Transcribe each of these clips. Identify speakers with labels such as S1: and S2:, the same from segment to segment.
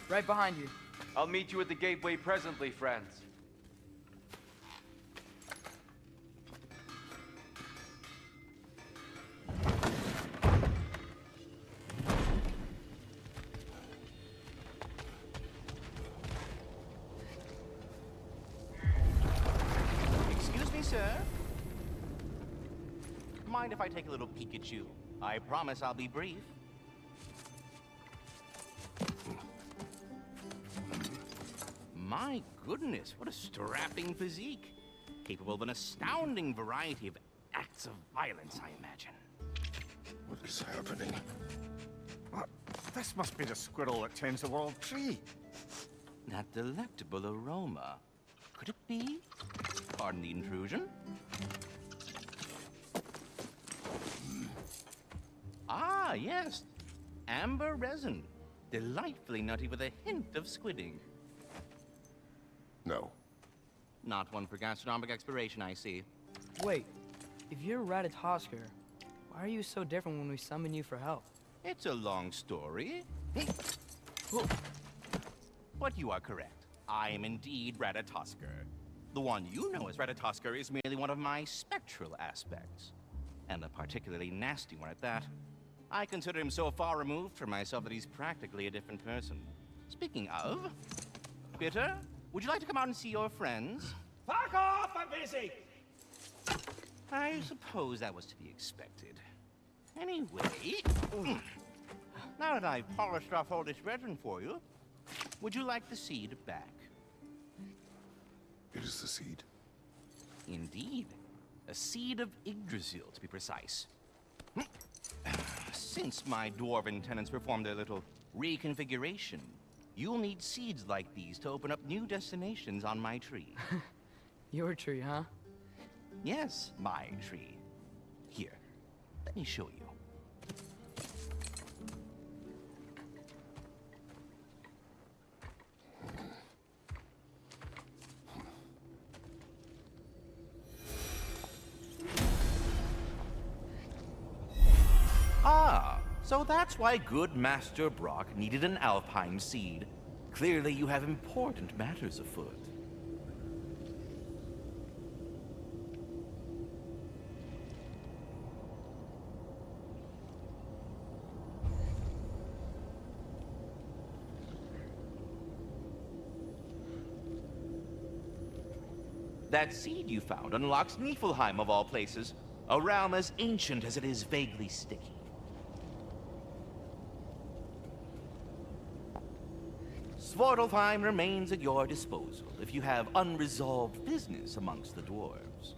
S1: Right behind you.
S2: I'll meet you at the gateway presently, friends.
S3: Excuse me, sir. Mind if I take a little peek at you? I promise I'll be brief. My goodness, what a strapping physique. Capable of an astounding variety of acts of violence, I imagine.
S4: What is happening?
S5: What? This must be the squirrel that tends the world tree.
S3: That delectable aroma. Could it be? Pardon the intrusion. Ah, yes. Amber resin. Delightfully nutty with a hint of squidding.
S4: No.
S3: Not one for gastronomic exploration, I see.
S1: Wait, if you're Ratatoskr, why are you so different when we summon you for help?
S3: It's a long story. But you are correct. I am indeed Ratatoskr. The one you know as Ratatoskr is merely one of my spectral aspects. And a particularly nasty one at that. I consider him so far removed from myself that he's practically a different person. Speaking of, Bitter, would you like to come out and see your friends?
S6: Fuck off! I'm busy!
S3: I suppose that was to be expected. Anyway, now that I've polished off all this resin for you, would you like the seed back?
S4: It is the seed.
S3: Indeed. A seed of Yggdrasil, to be precise. Since my dwarven tenants performed their little reconfiguration, you'll need seeds like these to open up new destinations on my tree.
S1: Your tree, huh?
S3: Yes, my tree. Here, let me show you. Ah, so that's why good Master Brok needed an alpine seed. Clearly you have important matters afoot. That seed you found unlocks Niflheim of all places, a realm as ancient as it is vaguely sticky. Svartalfheim remains at your disposal if you have unresolved business amongst the dwarves.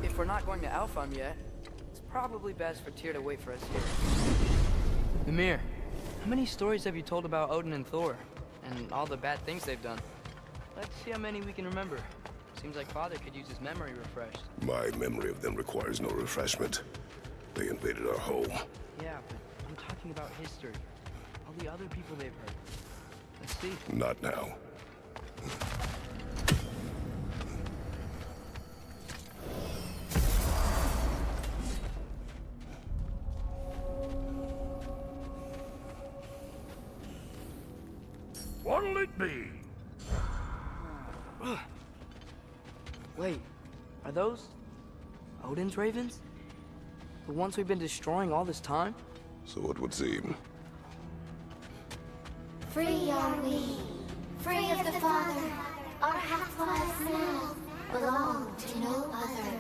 S1: If we're not going to Alfheim yet, it's probably best for Tyr to wait for us here. Mimir, how many stories have you told about Odin and Thor? And all the bad things they've done? Let's see how many we can remember. Seems like Father could use his memory refreshed.
S4: My memory of them requires no refreshment. They invaded our home.
S1: Yeah, but I'm talking about history. All the other people they've hurt. Let's see.
S4: Not now.
S6: What'll it be?
S1: Wait, are those Odin's ravens? The ones we've been destroying all this time?
S4: So it would seem.
S7: Free are we, free of the Father. Our half-lives now belong to no other.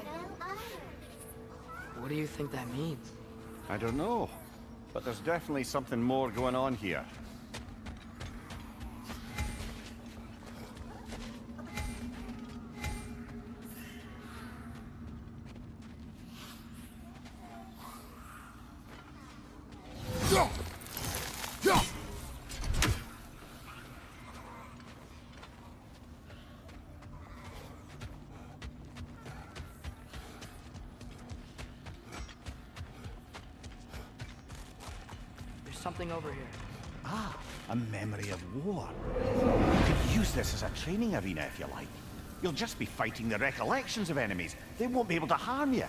S1: What do you think that means?
S5: I don't know, but there's definitely something more going on here.
S1: something over here.
S5: Ah, a memory of war. You could use this as a training arena if you like. You'll just be fighting the recollections of enemies. They won't be able to harm you.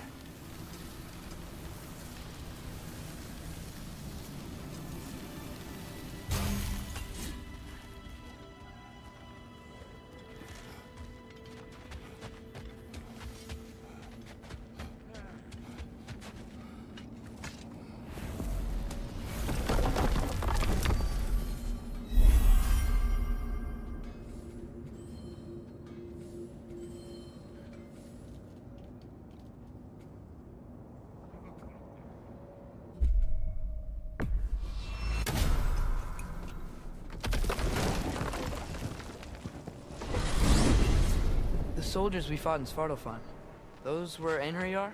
S1: The soldiers we fought in Svartalfheim, those were Einherjar?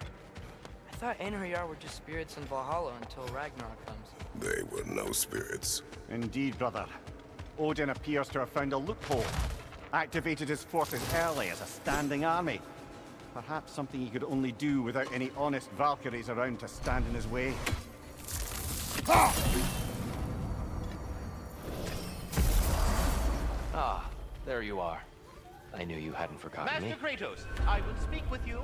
S1: I thought Einherjar were just spirits in Valhalla until Ragnarok comes.
S4: They were no spirits.
S5: Indeed, brother. Odin appears to have found a loophole. Activated his forces early as a standing army. Perhaps something he could only do without any honest Valkyries around to stand in his way.
S8: Ah, there you are. I knew you hadn't forgotten me.
S3: Master Kratos, I will speak with you.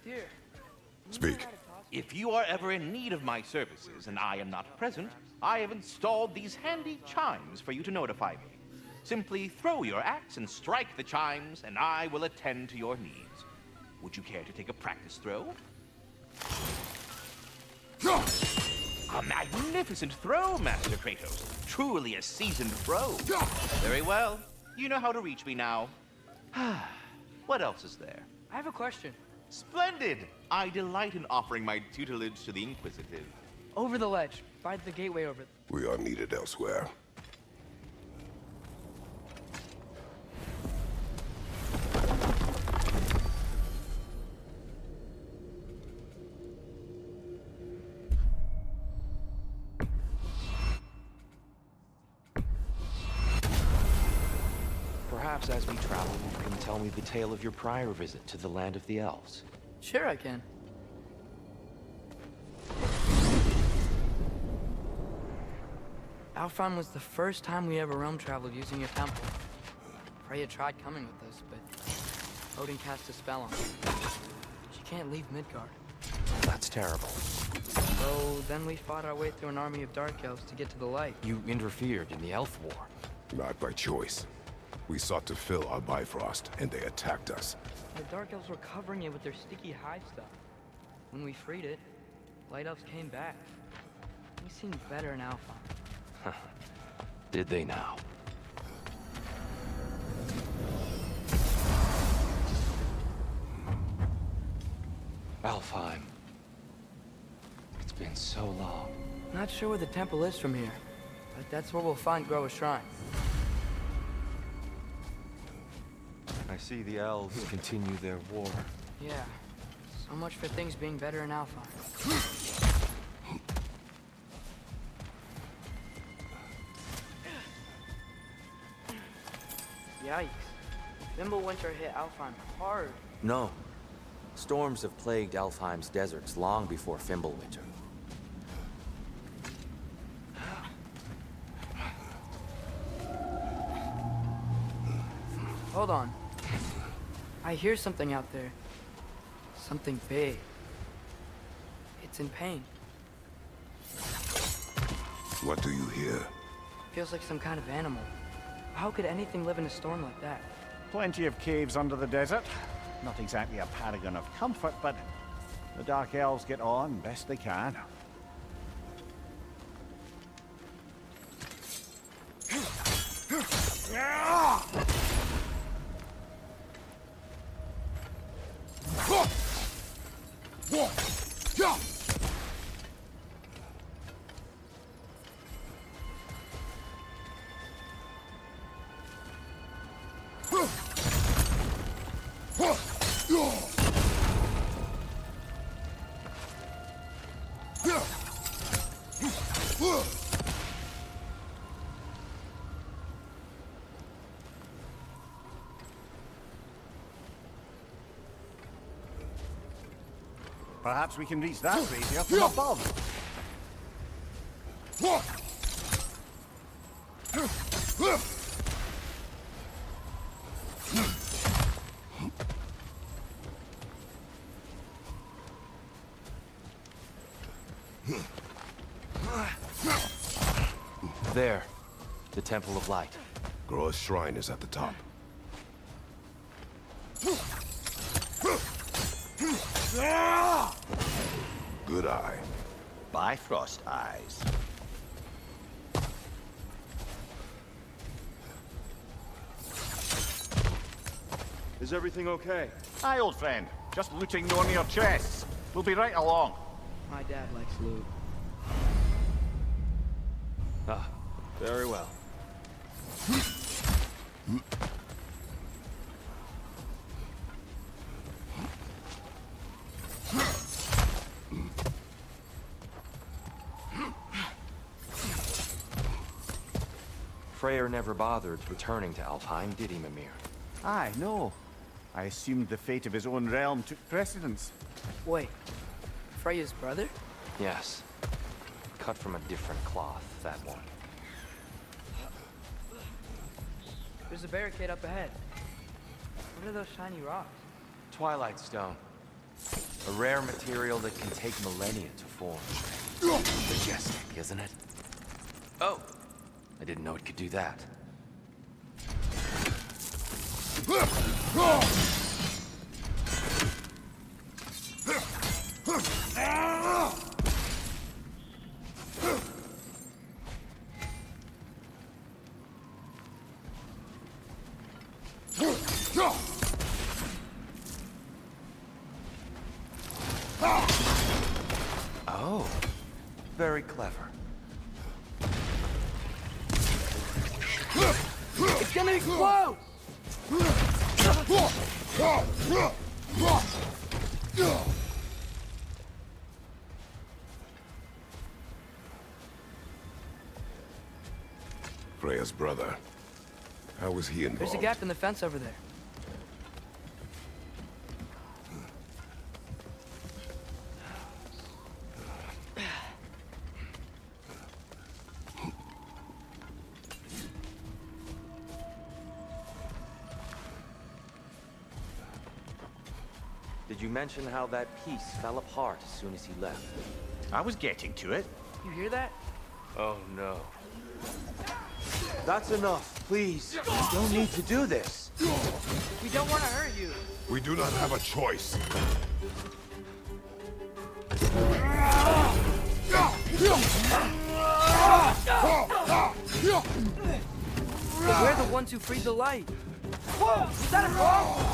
S1: Dear.
S4: Speak.
S3: If you are ever in need of my services and I am not present, I have installed these handy chimes for you to notify me. Simply throw your axe and strike the chimes, and I will attend to your needs. Would you care to take a practice throw? A magnificent throw, Master Kratos. Truly a seasoned pro. Very well. You know how to reach me now. What else is there?
S1: I have a question.
S3: Splendid! I delight in offering my tutelage to the inquisitive.
S1: Over the ledge, by the gateway over.
S4: We are needed elsewhere.
S8: Perhaps as we travel, you can tell me the tale of your prior visit to the land of the elves.
S1: Sure I can. Alfheim was the first time we ever realm traveled using your temple. Freya tried coming with us, but Odin cast a spell on her. She can't leave Midgard.
S8: That's terrible.
S1: So then we fought our way through an army of dark elves to get to the light.
S8: You interfered in the elf war.
S4: Not by choice. We sought to fill our Bifrost, and they attacked us.
S1: The dark elves were covering it with their sticky hive stuff. When we freed it, light elves came back. We seemed better in Alfheim.
S8: Did they now? Alfheim. It's been so long.
S1: Not sure where the temple is from here, but that's where we'll find GROA'S shrine.
S9: I see the elves continue their war.
S1: Yeah, so much for things being better in Alfheim. Yikes. Fimbulwinter hit Alfheim hard.
S10: No. Storms have plagued Alfheim's deserts long before Fimbulwinter.
S1: Hold on. I hear something out there. Something big. It's in pain.
S4: What do you hear?
S1: Feels like some kind of animal. How could anything live in a storm like that?
S5: Plenty of caves under the desert. Not exactly a paragon of comfort, but the Dark Elves get on best they can. Perhaps we can reach that brazier from above.
S8: There. The Temple of Light.
S4: GROA'S shrine is at the top. Good eye.
S3: Bifrost eyes.
S9: Is everything okay?
S5: Aye, old friend. Just looting Nornir chests. We'll be right along.
S1: My dad likes loot.
S8: Ah, very well. Freya never bothered returning to Alfheim, did he, Mimir?
S5: Aye, no. I assumed the fate of his own realm took precedence.
S1: Wait, Freya's brother?
S8: Yes. Cut from a different cloth, that one.
S1: There's a barricade up ahead. What are those shiny rocks?
S8: Twilight Stone. A rare material that can take millennia to form. Majestic, isn't it? Oh! I didn't know it could do that. Oh, very clever.
S1: It's gonna explode!
S4: Freya's brother. How was he involved?
S1: There's a gap in the fence over there.
S8: Did you mention how that piece fell apart as soon as he left?
S5: I was getting to it.
S1: You hear that?
S8: Oh no. That's enough, please. You don't need to do this.
S1: We don't want to hurt you.
S4: We do not have a choice.
S1: But we're the ones who freed the light. Whoa! Is that a frog?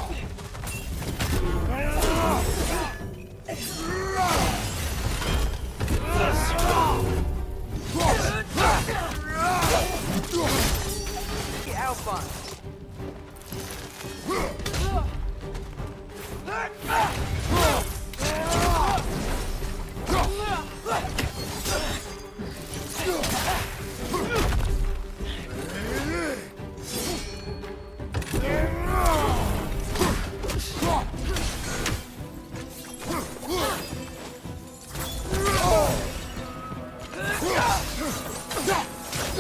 S1: The Alphon.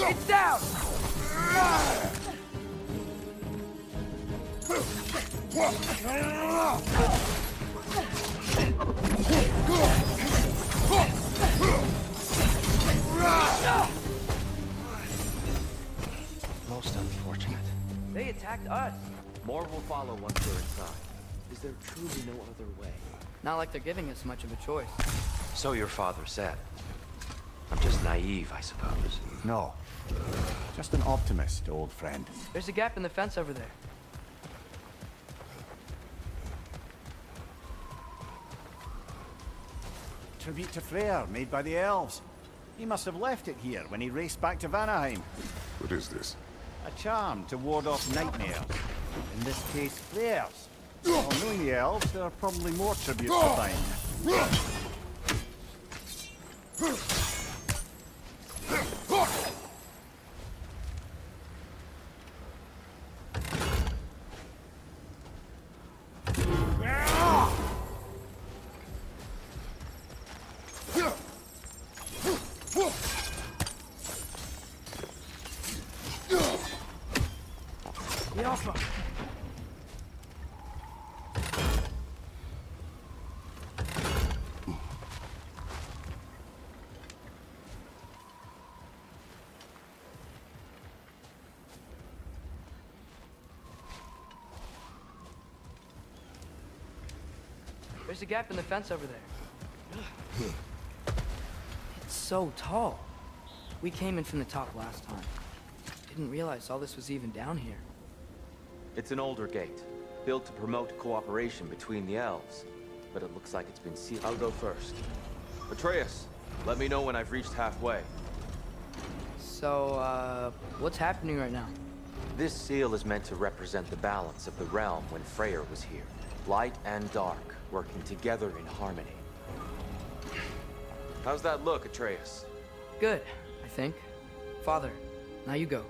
S1: It's down!
S8: Most unfortunate.
S1: They attacked us.
S8: More will follow once we're inside. Is there truly no other way?
S1: Not like they're giving us much of a choice.
S8: So your father said. I'm just naive, I suppose.
S5: No. Just an optimist, old friend.
S1: There's a gap in the fence over there.
S5: Tribute to Freya, made by the elves. He must have left it here when he raced back to Vanaheim.
S4: What is this?
S5: A charm to ward off nightmares. In this case, Freya's. Well, knowing the elves, there are probably more tributes to find.
S1: There's a gap in the fence over there. It's so tall. We came in from the top last time. Didn't realize all this was even down here.
S10: It's an older gate, built to promote cooperation between the elves. But it looks like it's been sealed. I'll go first. Atreus, let me know when I've reached halfway.
S1: So, what's happening right now?
S10: This seal is meant to represent the balance of the realm when Freya was here. Light and dark, working together in harmony. How's that look, Atreus?
S1: Good, I think. Father, now you go.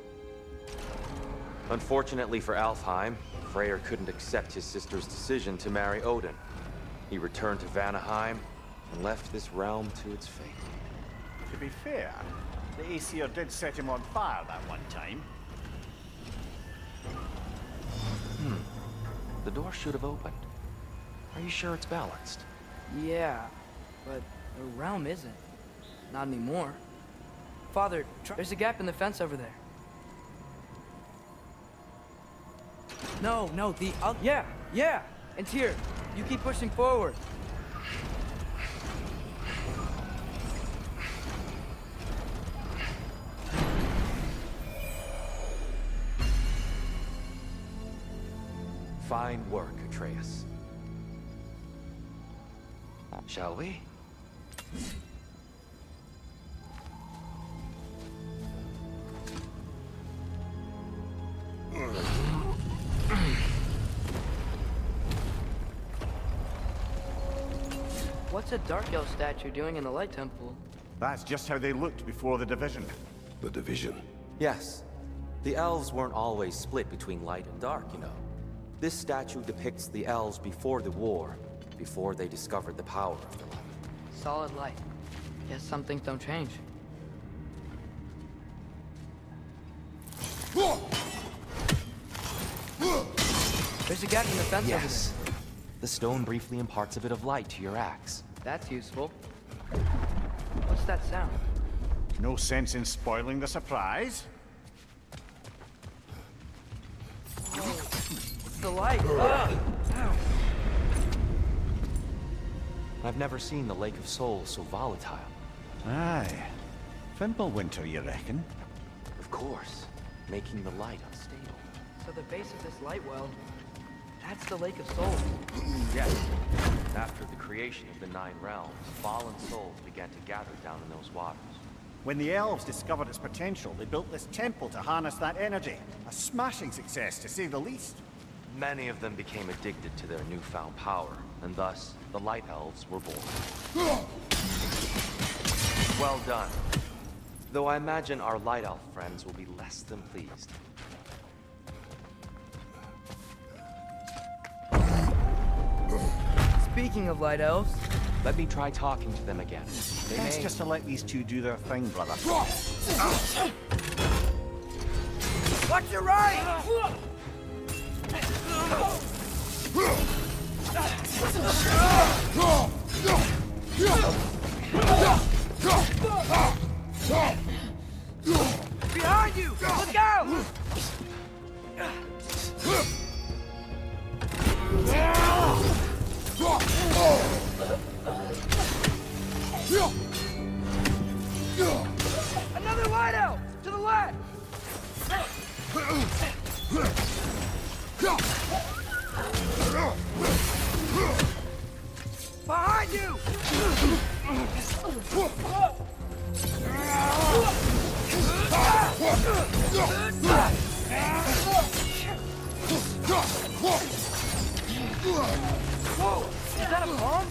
S10: Unfortunately for Alfheim, Freyr couldn't accept his sister's decision to marry Odin. He returned to Vanaheim and left this realm to its fate.
S5: To be fair, the Aesir did set him on fire that one time.
S10: The door should have opened. Are you sure it's balanced?
S1: Yeah, but the realm isn't. Not anymore. Father, there's a gap in the fence over there. No, yeah, and here. You keep pushing forward.
S10: Fine work, Atreus. Shall we?
S1: What's a Dark Elf statue doing in the Light Temple?
S5: That's just how they looked before the division.
S4: The division.
S10: Yes. The elves weren't always split between light and dark, you know. This statue depicts the elves before the war, before they discovered the power of the light.
S1: Solid light. Guess some things don't change. There's a gap in the fence over
S10: Yes. The stone briefly imparts a bit of light to your axe.
S1: there. That's useful. What's that sound?
S5: No sense in spoiling the surprise.
S1: It's the light. Ugh. Ow.
S10: I've never seen the Lake of Souls so volatile.
S5: Aye. Fimbulwinter, you reckon?
S10: Of course, making the light unstable.
S1: So the base of this light well, that's the Lake of Souls.
S10: Yes. After the creation of the Nine Realms, fallen souls began to gather down in those waters.
S5: When the elves discovered its potential, they built this temple to harness that energy. A smashing success, to say the least.
S10: Many of them became addicted to their newfound power, and thus, the Light Elves were born. Well done. Though I imagine our Light Elf friends will be less than pleased.
S1: Speaking of light elves,
S10: Let me try talking to them again. They
S5: Best
S10: may...
S5: just to let these two do their thing, brother.
S1: watch your right! Behind you! Look out! Another light elf! To the left! Behind you! Whoa! Is that a bomb?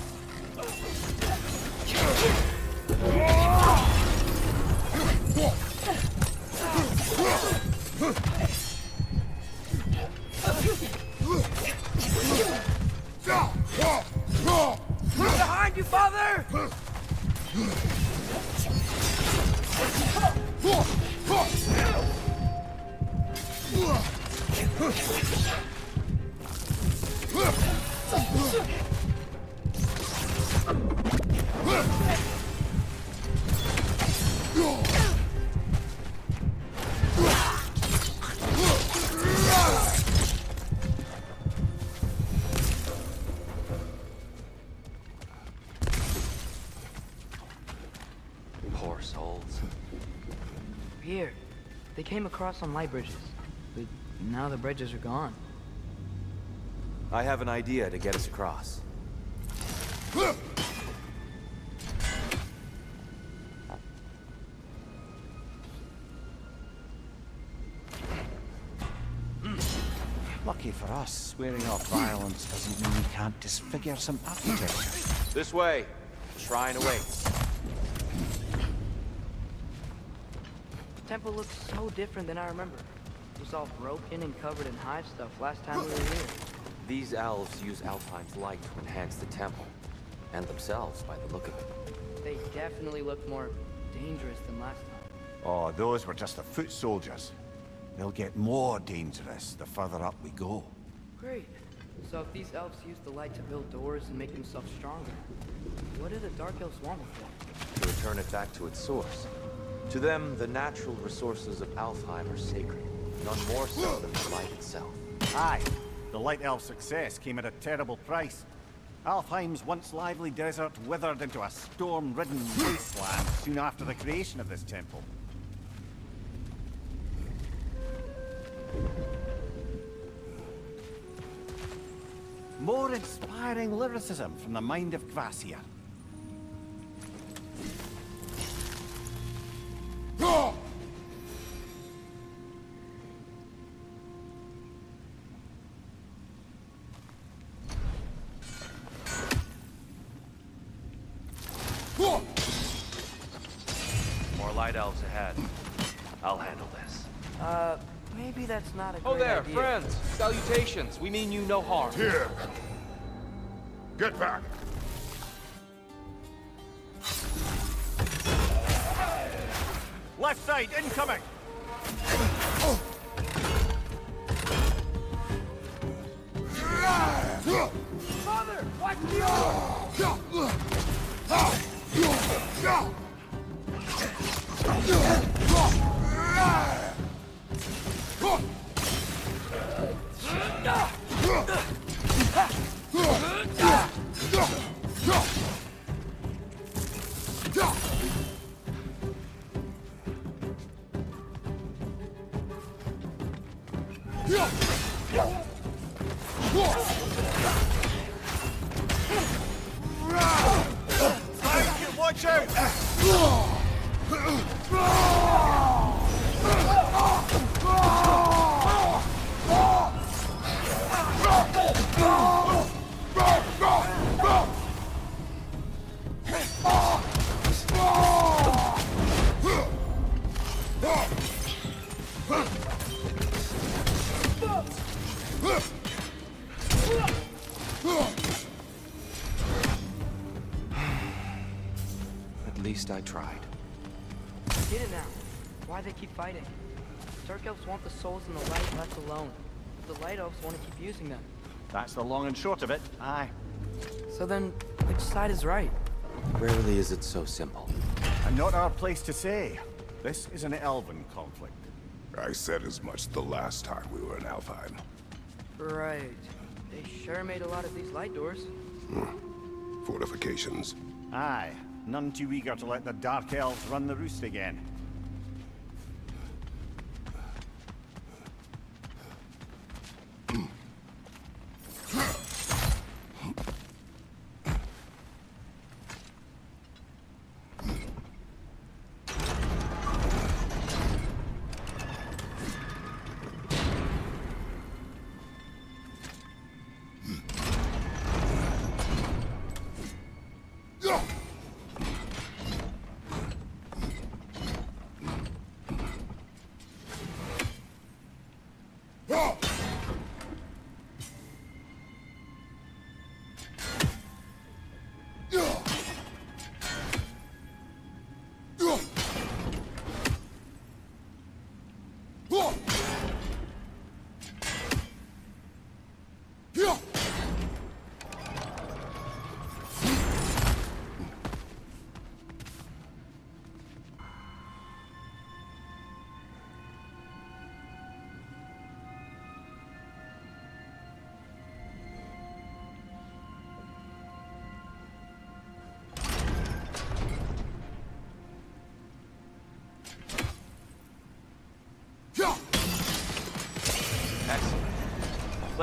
S1: Behind you, father!
S8: Poor souls.
S1: Here, they came across on light bridges, but now the bridges are gone.
S10: I have an idea to get us across.
S5: Lucky for us, swearing off violence doesn't mean we can't disfigure some architecture.
S10: This way. Shrine awaits.
S1: The temple looks so different than I remember. It was all broken and covered in hive stuff last time we were here.
S10: These elves use Alfheim's light to enhance the temple. And themselves, by the look of it.
S1: They definitely look more dangerous than last time.
S5: Oh, those were just the foot soldiers. They'll get more dangerous the further up we go.
S1: Great. So if these elves use the light to build doors and make themselves stronger, what do the Dark Elves want it for?
S10: To return it back to its source. To them, the natural resources of Alfheim are sacred. None more so than the light itself.
S5: Aye, the Light Elf's success came at a terrible price. Alfheim's once lively desert withered into a storm-ridden wasteland soon after the creation of this temple. More inspiring lyricism from the mind of Kvasir.
S8: More light elves ahead. I'll handle this.
S1: Maybe that's not a
S2: Oh
S1: great
S2: there,
S1: idea.
S2: friends! Salutations! We mean you no harm.
S4: Here! Get back!
S5: Left side, incoming!
S6: Father, watch the arm!
S5: Watch out!
S10: At least I tried.
S1: I get it now. Why they keep fighting. Dark Elves want the souls in the light left alone. The Light Elves want to keep using them.
S5: That's the long and short of it, aye.
S1: So then, which side is right?
S10: Rarely is it so simple.
S5: And not our place to say. This is an elven conflict.
S4: I said as much the last time we were in Alfheim.
S1: Right. They sure made a lot of these light doors.
S4: Fortifications.
S5: Aye, none too eager to let the Dark Elves run the roost again.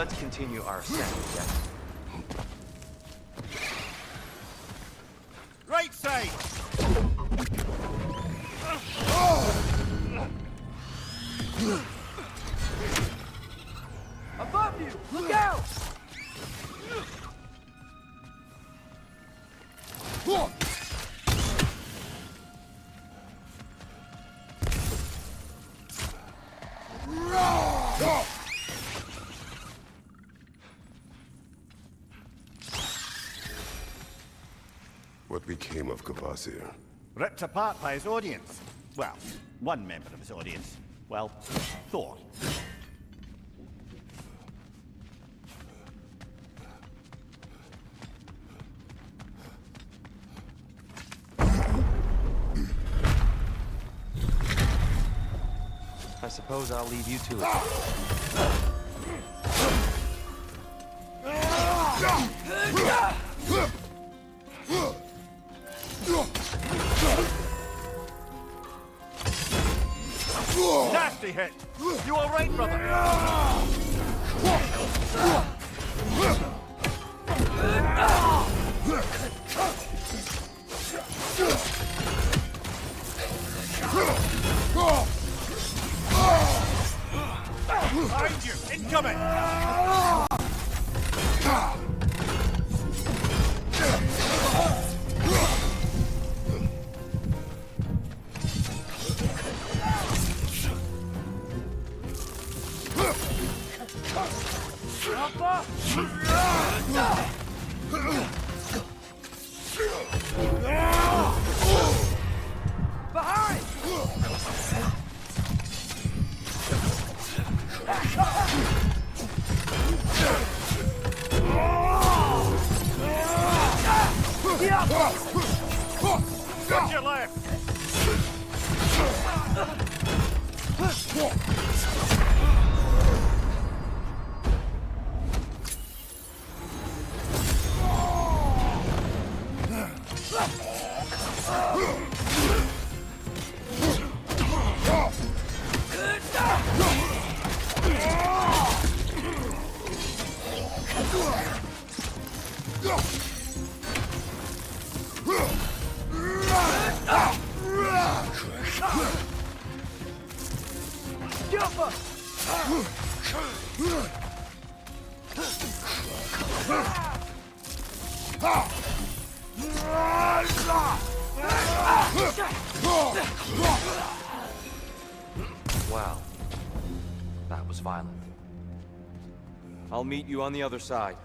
S8: Let's continue our ascent, yes?
S5: Right side!
S6: Above you! Look out!
S4: What became of Kvasir?
S5: Ripped apart by his audience. Well, one member of his audience. Well, Thor.
S8: I suppose I'll leave you to it.
S5: Nasty hit! You alright, brother? Behind you! Incoming!
S6: Behind!
S5: Watch your left!
S6: Jump up!
S8: Wow. That was violent.
S10: I'll meet you on the other side.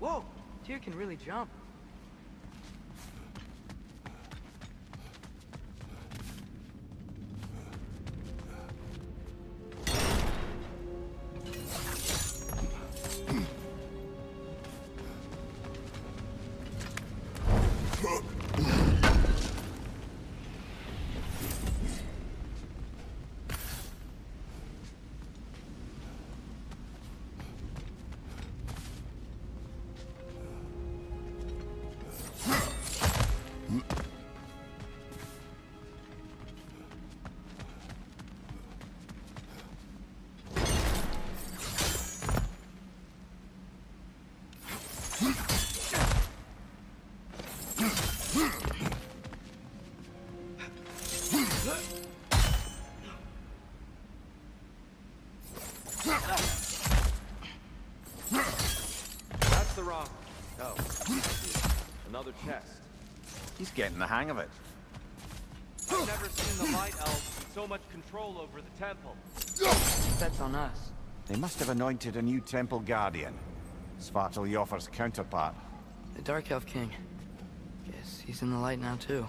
S1: Whoa, Tyr can really jump.
S10: That's the wrong. Oh. Another chest.
S5: He's getting the hang of it.
S10: I've never seen the Light Elves with so much control over the temple.
S1: That's on us.
S5: They must have anointed a new temple guardian. Svartalfjord's counterpart.
S1: The Dark Elf King. Guess he's in the light now, too.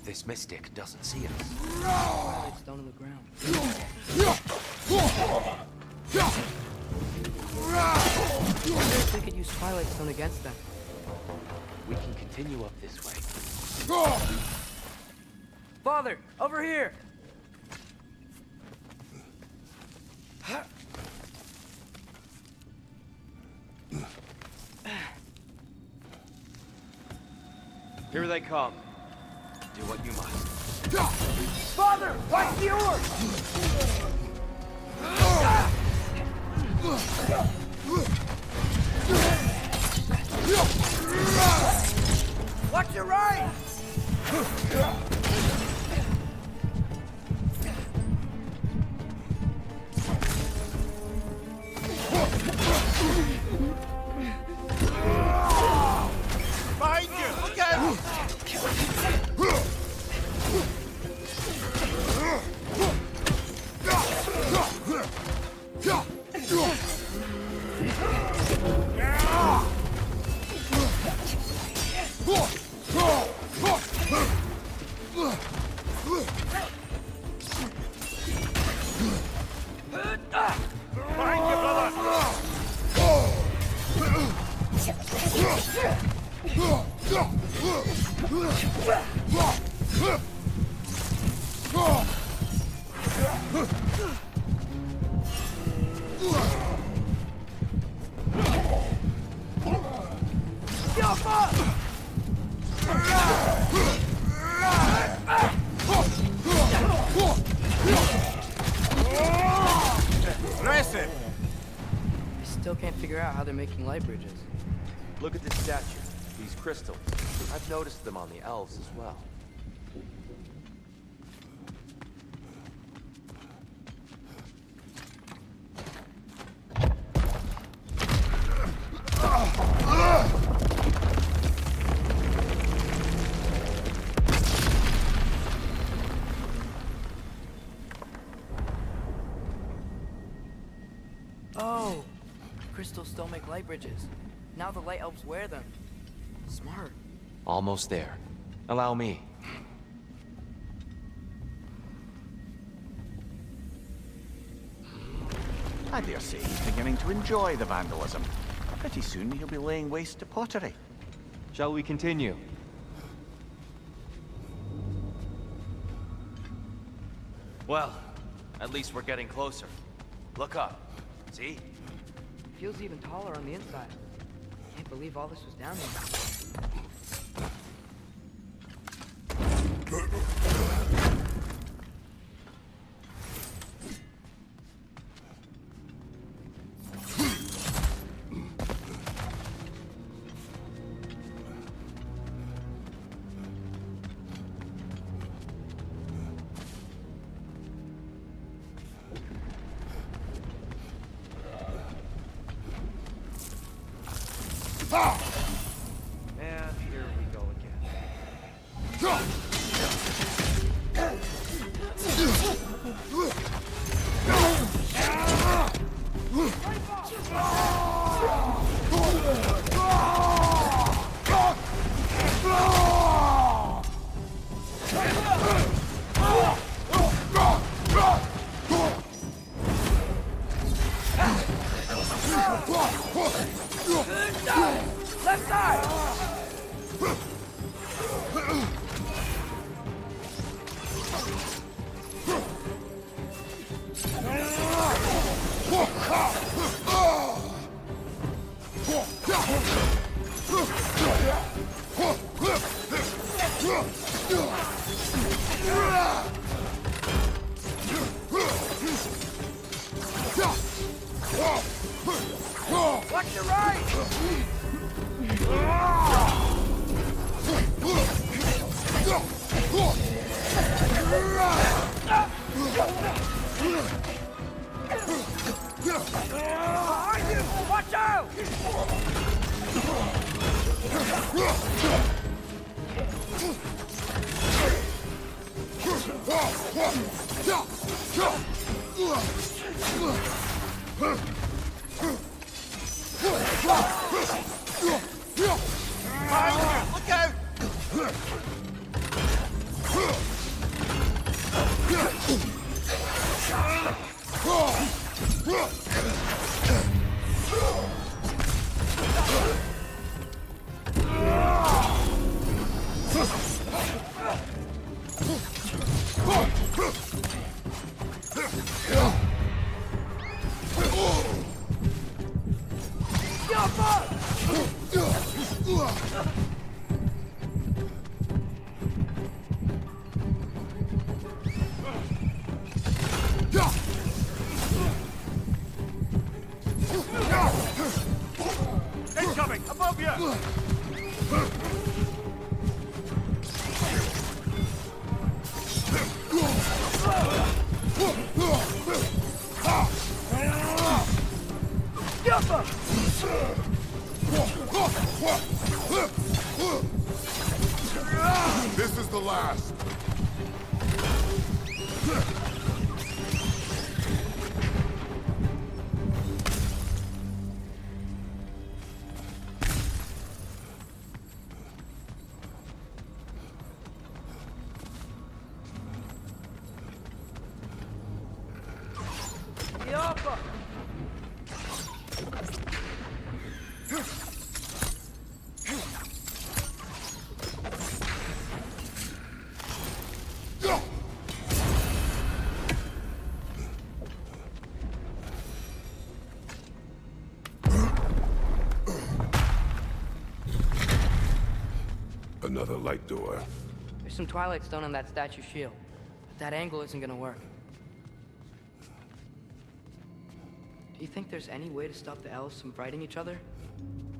S8: This mystic doesn't see us.
S1: Twilight stone in the ground. I wonder if we could use Twilight Stone against them.
S8: We can continue up this way.
S1: Father, over here!
S10: Here they come. Do what you must.
S6: Father, watch the orb! Watch your right!
S5: Behind you! Look out! Behind you, brother! Impressive!
S1: I still can't figure out how they're making light bridges.
S10: Look at this statue. These crystals. I've noticed them on the elves as well.
S1: Oh! Crystals still make light bridges. Now the light elves wear them. Smart.
S8: Almost there. Allow me.
S5: I dare say he's beginning to enjoy the vandalism. Pretty soon he'll be laying waste to pottery.
S9: Shall we continue?
S8: Well, at least we're getting closer. Look up. See?
S1: Feels even taller on the inside. Can't believe all this was down here.
S6: And here we go again. Left side! Watch your right! Behind you! Watch out!
S5: Look out! Incoming! Above you!
S4: This is the last. Another light door.
S1: There's some Twilight Stone on that statue shield, but that angle isn't gonna work. Do you think there's any way to stop the elves from fighting each other?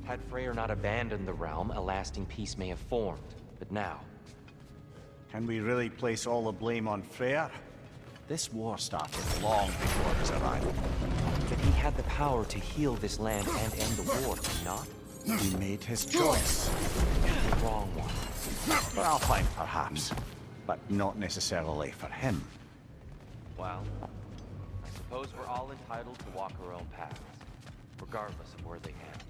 S8: Had Freyr not abandoned the realm, a lasting peace may have formed. But now,
S5: Can we really place all the blame on Freya? This war started long before his arrival.
S8: but he had the power to heal this land and end the war, did he not?
S5: He made his choice.
S8: The wrong one.
S5: For Alpine, perhaps. But not necessarily for him.
S8: Well, I suppose we're all entitled to walk our own paths, regardless of where they end.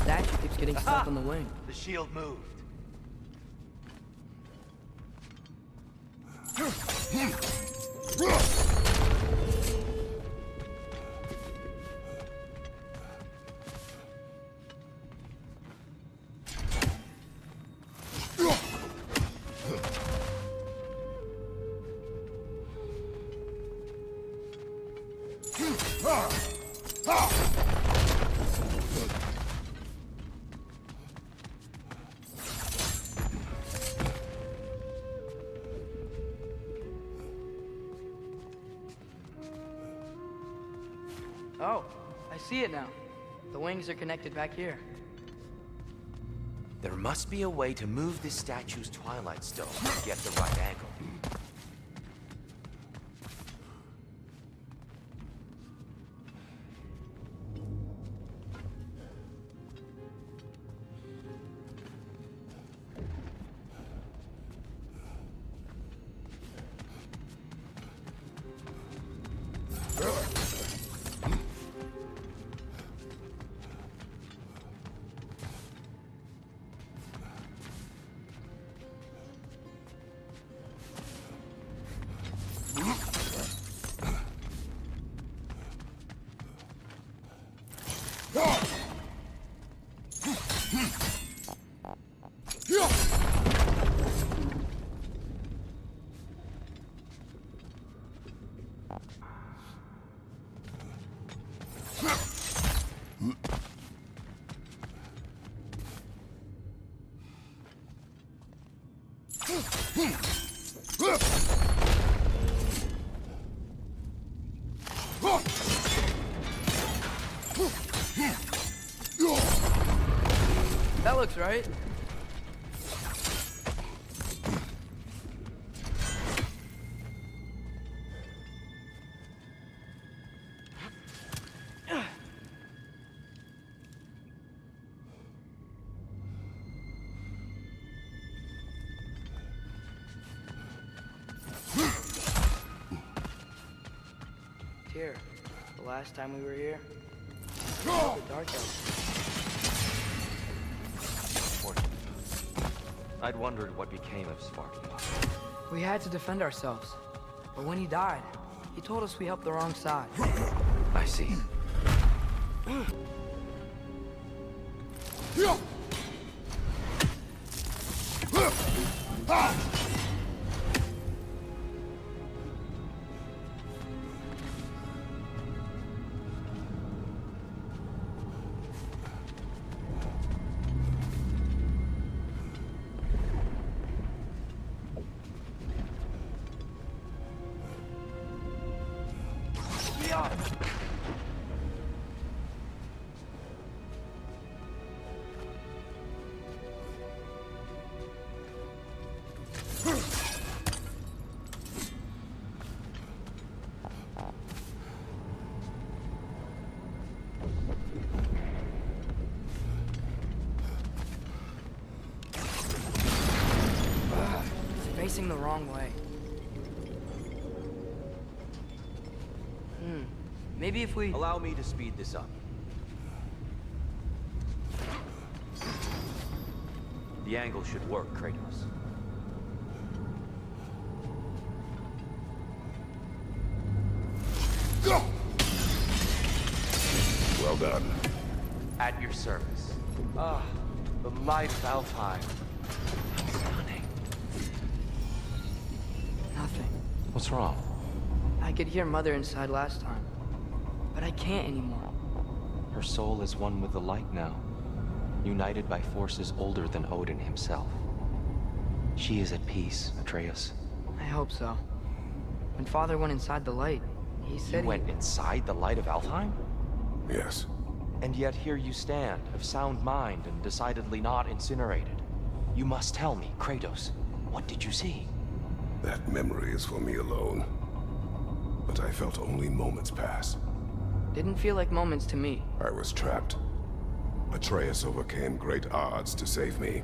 S1: Statue keeps getting stuck on the wing.
S6: The shield moved.
S1: Oh, I see it now. The wings are connected back here.
S8: There must be a way to move this statue's Twilight Stone to get the right angle.
S1: That looks right. Here, the last time we were here, the dark elf.
S8: I'd wondered what became of Sparky.
S1: We had to defend ourselves. But when he died, he told us we helped the wrong side.
S8: I see.
S1: Facing the wrong way. Maybe if we...
S10: Allow me to speed this up. The angle should work, Kratos.
S4: Well done.
S8: At your service.
S6: Ah, the light of Alfheim.
S8: Stunning.
S1: Nothing.
S8: What's wrong?
S1: I could hear Mother inside last time, but I can't anymore.
S8: Her soul is one with the light now, united by forces older than Odin himself. She is at peace, Atreus.
S1: I hope so. When Father went inside the light, he said
S8: You went inside the light of Alfheim?
S4: Yes.
S8: And yet here you stand, of sound mind and decidedly not incinerated. You must tell me, Kratos, what did you see?
S4: That memory is for me alone. But I felt only moments pass.
S1: Didn't feel like moments to me.
S4: I was trapped. Atreus overcame great odds to save me.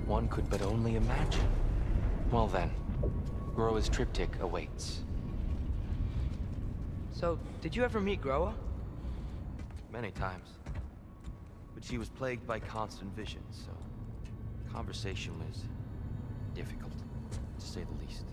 S8: One could but only imagine. Well then, GROA'S triptych awaits.
S1: So, did you ever meet Groa?
S8: Many times. But she was plagued by constant visions, so conversation was difficult, to say the least.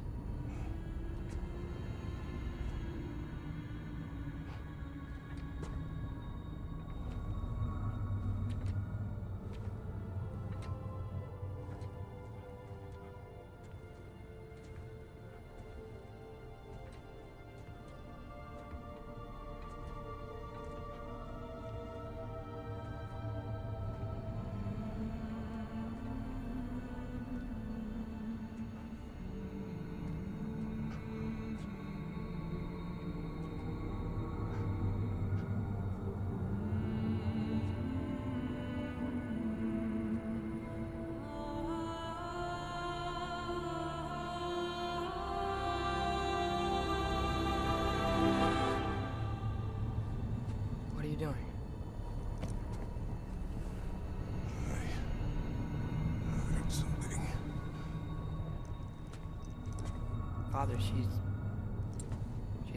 S1: Father, she's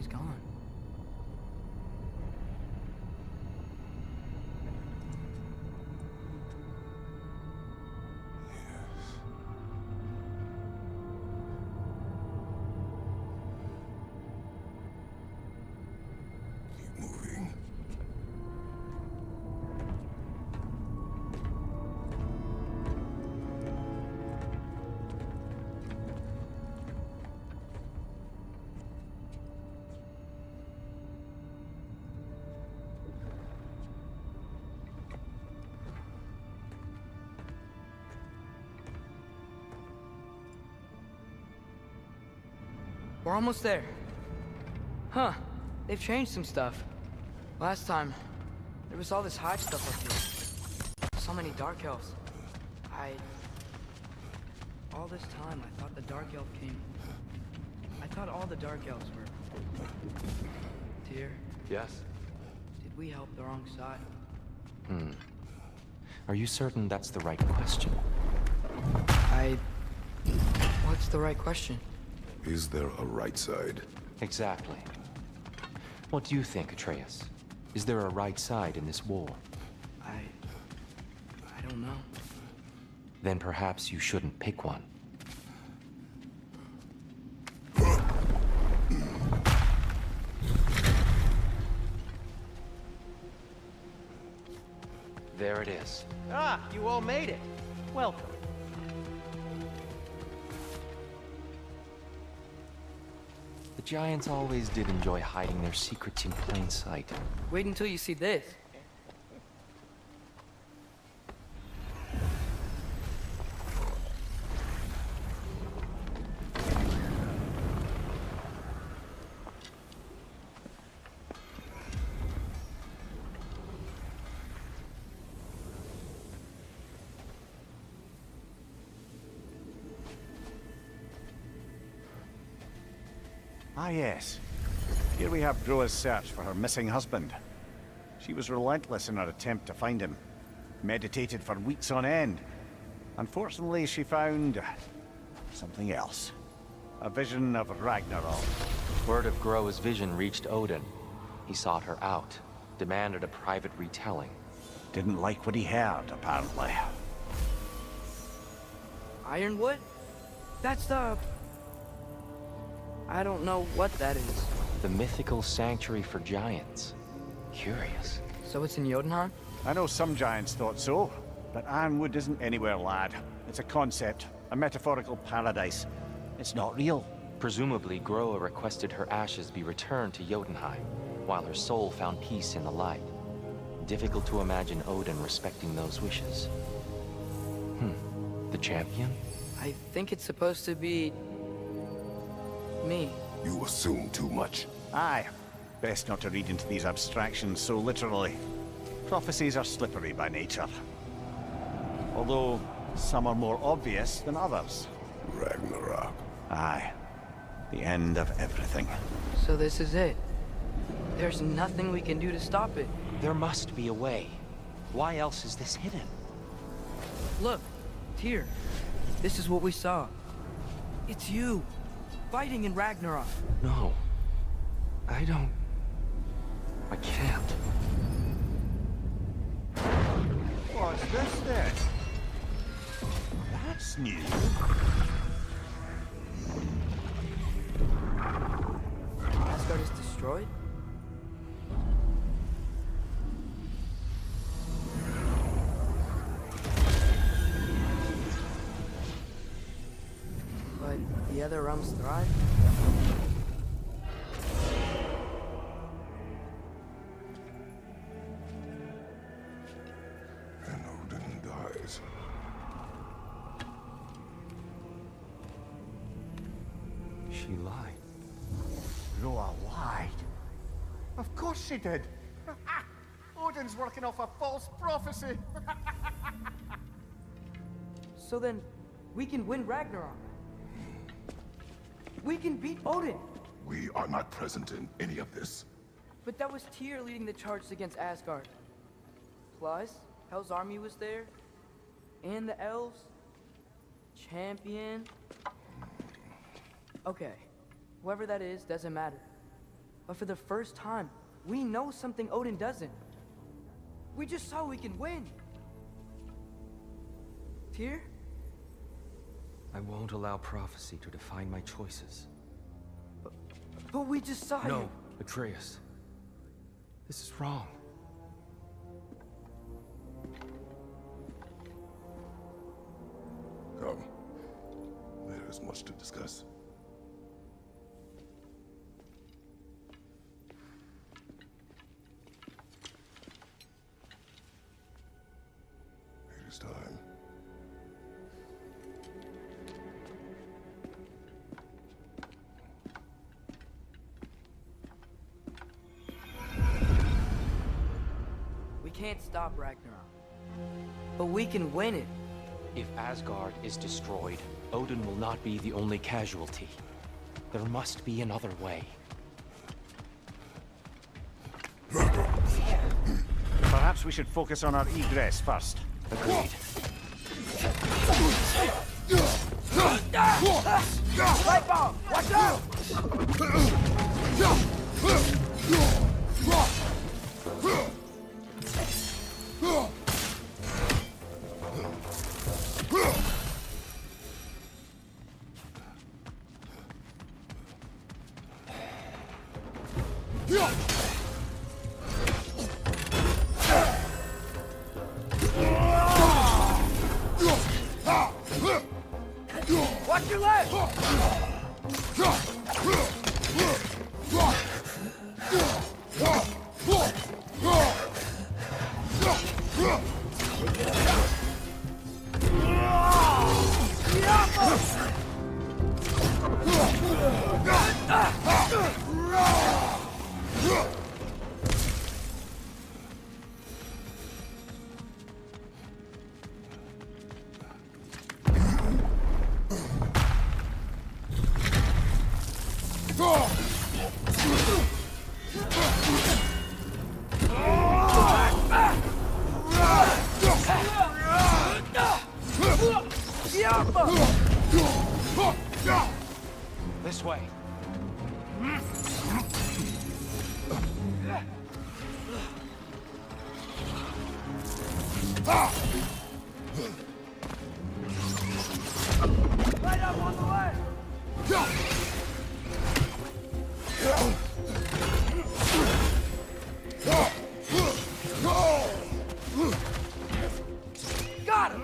S1: gone.
S4: Keep moving.
S1: We're almost there. Huh. They've changed some stuff. Last time, there was all this hive stuff up here. So many dark elves. All this time, I thought the dark elf king... I thought all the dark elves were... Tyr,
S8: Yes?
S1: did we help the wrong side?
S8: Are you certain that's the right question?
S1: What's the right question?
S4: Is there a right side?
S8: Exactly. What do you think, Atreus? Is there a right side in this war?
S1: I don't know.
S8: Then perhaps you shouldn't pick one. There it is.
S5: Ah, you all made it. Welcome.
S8: The giants always did enjoy hiding their secrets in plain sight.
S1: Wait until you see this.
S5: Ah, yes. Here we have GROA'S search for her missing husband. She was relentless in her attempt to find him. Meditated for weeks on end. Unfortunately, she found... something else. A vision of Ragnarok.
S8: Word of GROA'S vision reached Odin. He sought her out, demanded a private retelling.
S5: Didn't like what he heard, apparently.
S1: Ironwood? That's the... I don't know what that is.
S8: The mythical sanctuary for giants. Curious.
S1: So it's in Jotunheim?
S5: I know some giants thought so, but Ironwood isn't anywhere, lad. It's a concept, a metaphorical paradise. It's not real.
S8: Presumably, Groa requested her ashes be returned to Jotunheim, while her soul found peace in the light. Difficult to imagine Odin respecting those wishes. The champion?
S1: I think it's supposed to be... me.
S4: You assume too much.
S5: Aye. Best not to read into these abstractions so literally. Prophecies are slippery by nature. Although, some are more obvious than others.
S4: Ragnarok.
S5: Aye. The end of everything.
S1: So this is it. There's nothing we can do to stop it.
S8: There must be a way. Why else is this hidden?
S1: Look, Tyr. This is what we saw. It's you, fighting in Ragnarok.
S8: No. I can't.
S5: What's this then? That's new.
S1: Asgard is destroyed? But the other realms thrive?
S4: And Odin dies.
S8: She lied.
S5: Groa lied. Of course she did. Odin's working off a false prophecy.
S1: So then, we can win Ragnarok. We can beat Odin.
S4: We are not present in any of this.
S1: But that was Tyr leading the charge against Asgard. Plus, Hell's army was there. And the elves. Champion. Okay, Whoever that is doesn't matter. But for the first time, we know something Odin doesn't. We just saw we can win. Tyr?
S8: I won't allow prophecy to define my choices.
S1: But we just saw you.
S8: No, Atreus. This is wrong.
S4: Come. There is much to discuss. It is time.
S1: We can't stop Ragnarok. But we can win it.
S2: If Asgard is destroyed, Odin will not be the only casualty. There must be another way.
S5: Perhaps we should focus on our egress first.
S8: Agreed.
S1: Light bomb! Watch out! Watch your leg!
S2: This way.
S1: Light up on the way! Got him!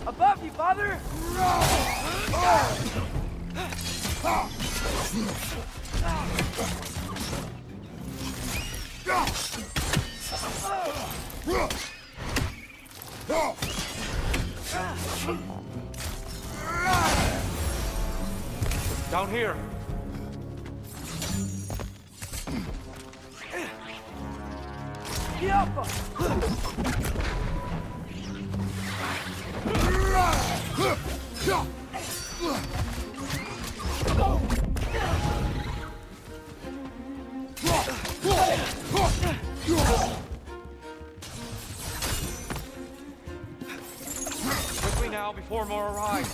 S1: Above you, father!
S2: Down here. Quickly now, before more arrive.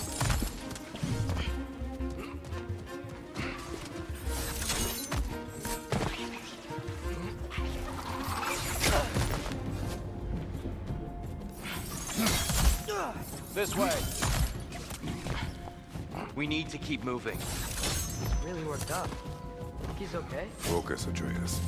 S2: This way.
S8: We need to keep moving.
S1: Really worked up. Think he's okay?
S4: Focus, Atreus.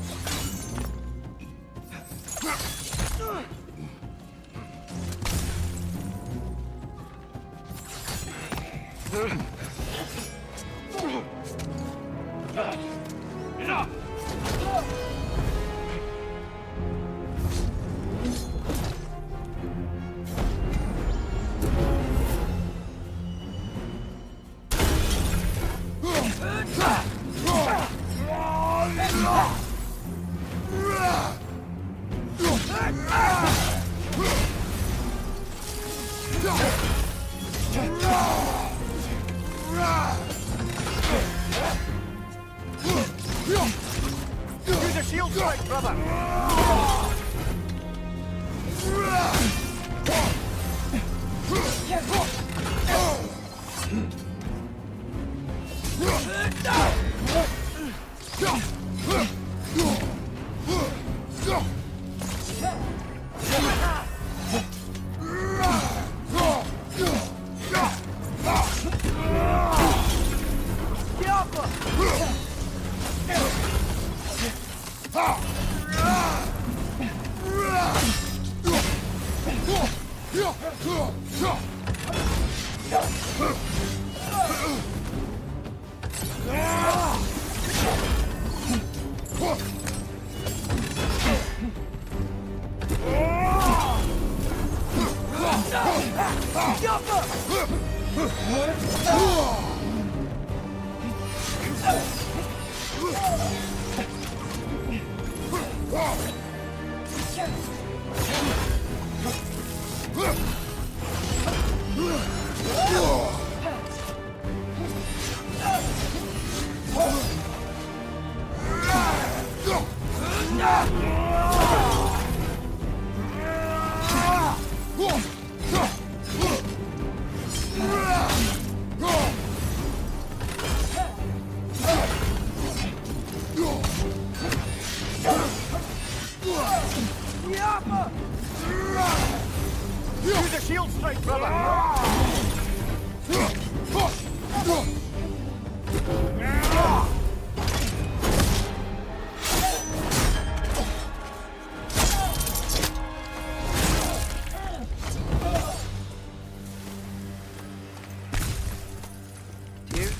S5: Use a shield strike, brother!
S1: Dear,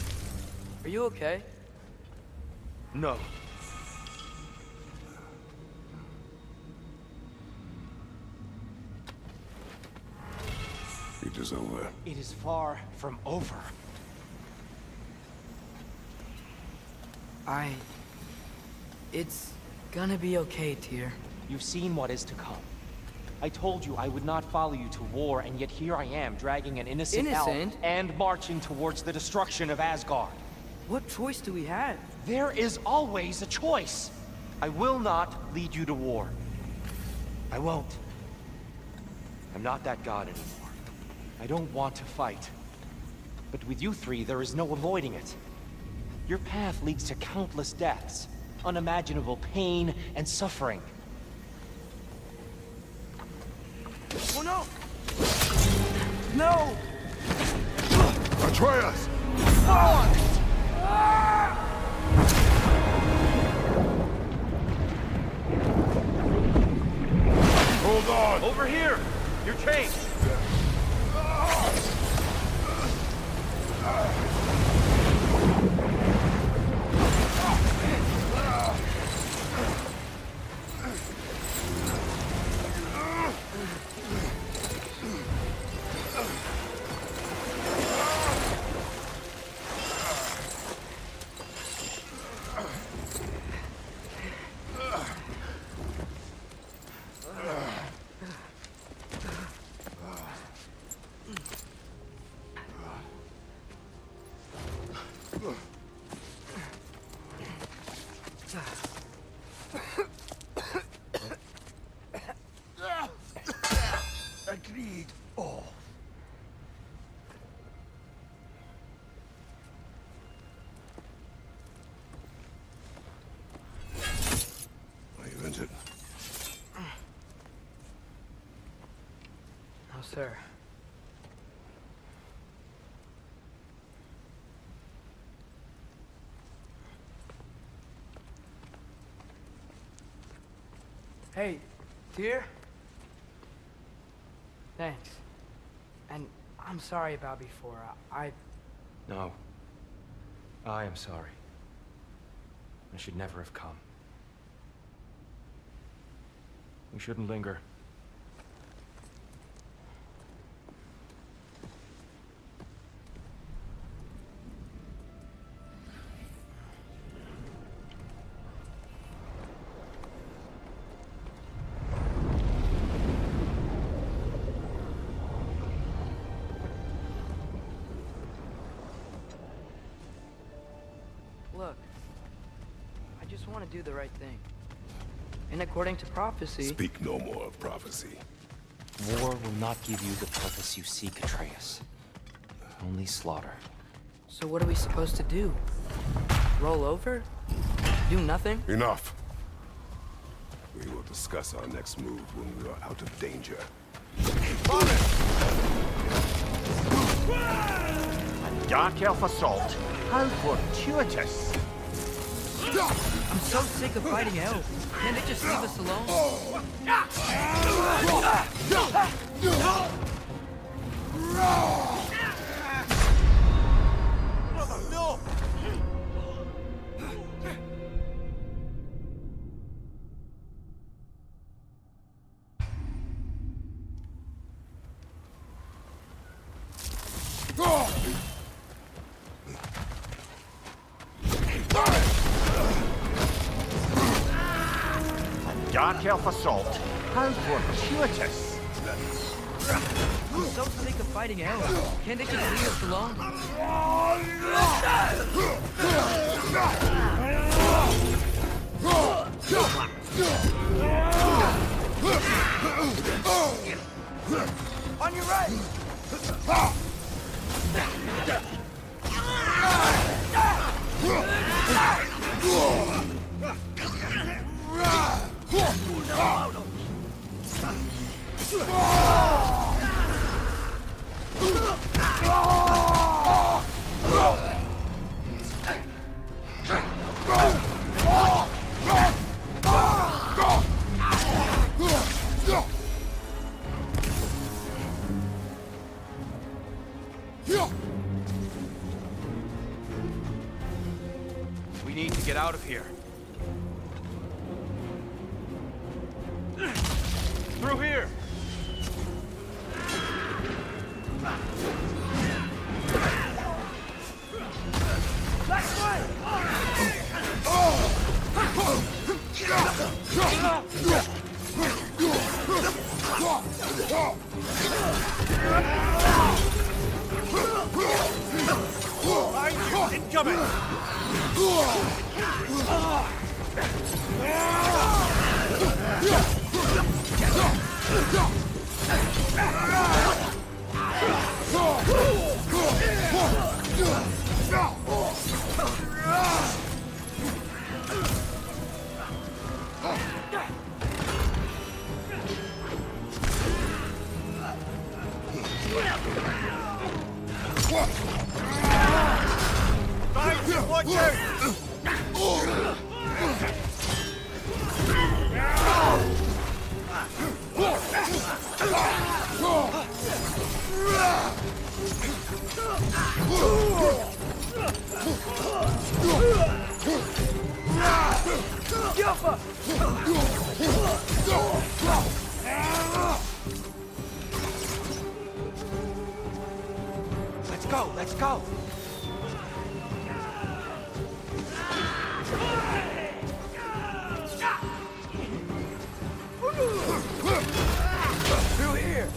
S1: are you okay?
S9: No.
S4: It is over.
S2: It is far from over.
S1: It's gonna be okay, Tyr.
S2: You've seen what is to come. I told you I would not follow you to war, and yet here I am, dragging an innocent elf and marching towards the destruction of Asgard.
S1: What choice do we have?
S2: There is always a choice. I will not lead you to war. I won't. I'm not that god anymore. I don't want to fight. But with you three, there is no avoiding it. Your path leads to countless deaths, unimaginable pain and suffering.
S1: Oh no! No!
S4: Atreus! Hold on!
S9: Over here! You're changed!
S4: Agreed. Oh. Are you injured?
S1: No, sir. Hey, Tyr? Thanks. And I'm sorry about before.
S2: No. I am sorry. I should never have come. We shouldn't linger.
S1: Look, I just want to do the right thing. And according to prophecy...
S4: Speak no more of prophecy.
S2: War will not give you the purpose you seek, Atreus. Only slaughter.
S1: So what are we supposed to do? Roll over? Do nothing?
S4: Enough. We will discuss our next move when we are out of danger.
S5: A dark elf assault? How fortuitous!
S1: I'm so sick of fighting elves. Can't they just leave us alone?
S2: No!
S5: Dark elf assault? How fortuitous!
S1: I'm so sick of fighting elves. Can't they just leave us alone? On your right!
S2: We need to get out of here. Through here!
S1: Last way!
S2: Incoming! Watch out!
S8: Let's go, let's go!
S1: Through here!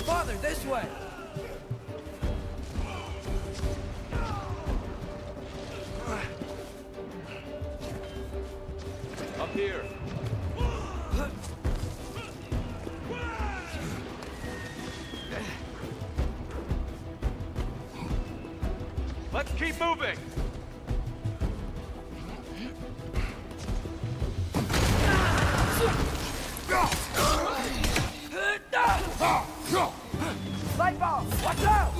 S1: Father, this way!
S2: Up here. Let's keep moving!
S1: Light ball! Watch out!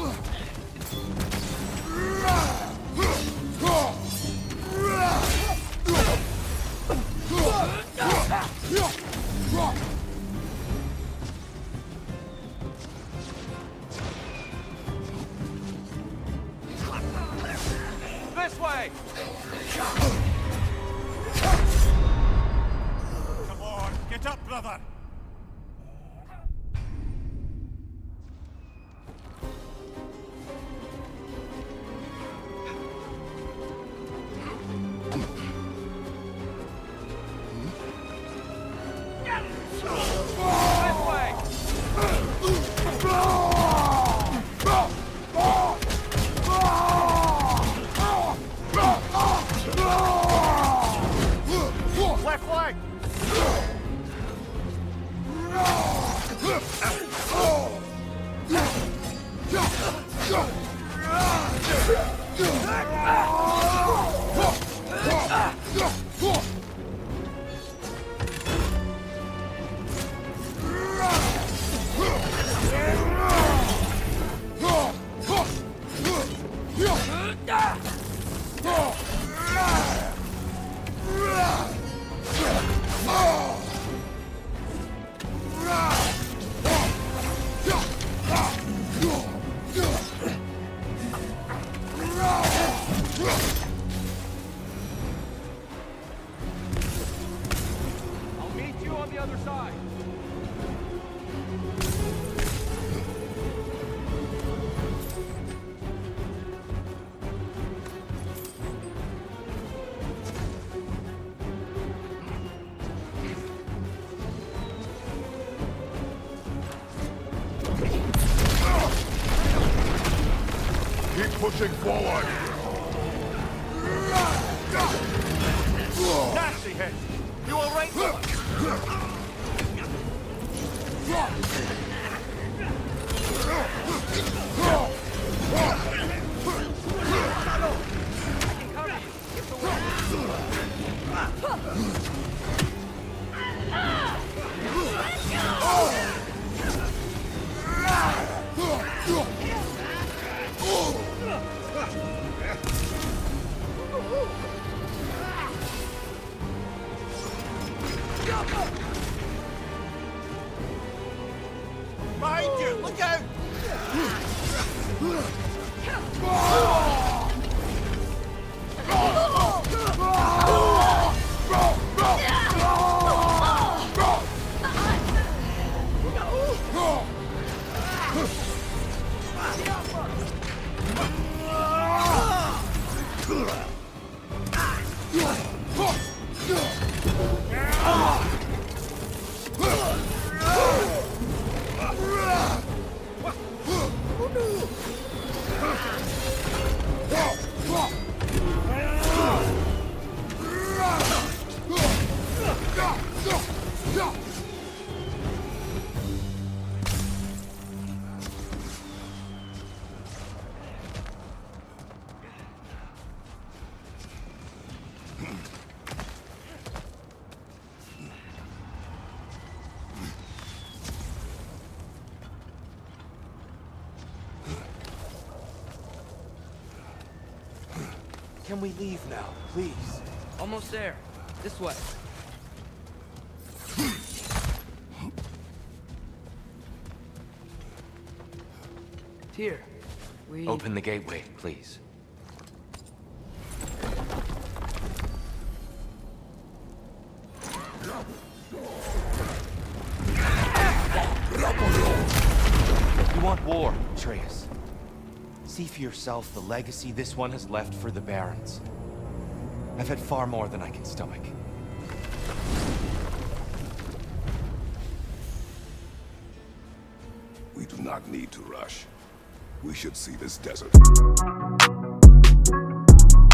S4: pushing forward!
S2: Nasty hit! You alright, Loki?
S3: Behind you! Look out!
S2: Can we leave now, please?
S1: Almost there. This way. Tyr, we...
S8: Open the gateway, please.
S2: You want war, Atreus. See for yourself the legacy this one has left for the Barons. I've had far more than I can stomach.
S4: We do not need to rush. We should see this desert.